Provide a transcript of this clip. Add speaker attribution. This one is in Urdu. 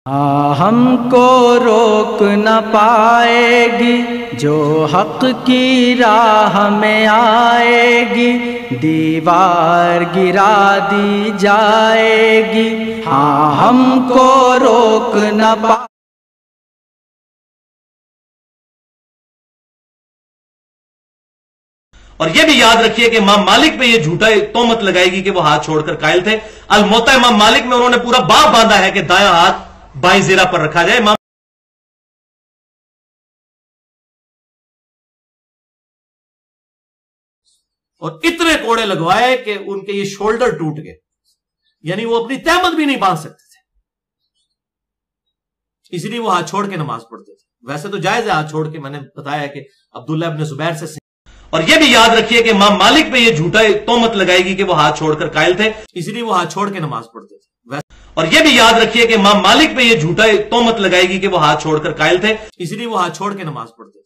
Speaker 1: ہم کو روک نہ پائے گی جو حق کی راہ میں آئے گی، دیوار گرا دی جائے گی۔ ہم کو روک نہ پائے
Speaker 2: اور یہ بھی یاد رکھیے کہ امام مالک پہ یہ جھوٹا تہمت لگائے گی کہ وہ ہاتھ چھوڑ کر قائل تھے۔ الموطا امام مالک میں انہوں نے پورا باب باندھا ہے کہ دایاں ہاتھ بائیں زیرہ پر رکھا جائے۔ اور اتنے کوڑے لگوائے کہ ان کے یہ شولڈر ٹوٹ گئے، یعنی وہ اپنی تہمت بھی نہیں باندھ سکتے تھے، اس لیے وہ ہاتھ چھوڑ کے نماز پڑھتے تھے۔ ویسے تو جائز ہے ہاتھ چھوڑ کے، میں نے بتایا کہ عبداللہ ابن زبیر سے اور یہ بھی یاد رکھیے کہ امام مالک پہ یہ جھوٹا تہمت لگائے گی کہ وہ ہاتھ چھوڑ کر قائل تھے، اس لیے وہ ہاتھ چھوڑ کے نماز پڑھتے تھے۔ اور یہ بھی یاد رکھیے کہ امام مالک پہ یہ جھوٹا تہمت لگائے گی کہ وہ ہاتھ چھوڑ کر قائل تھے، اس لیے وہ ہاتھ چھوڑ کے نماز پڑھتے تھے۔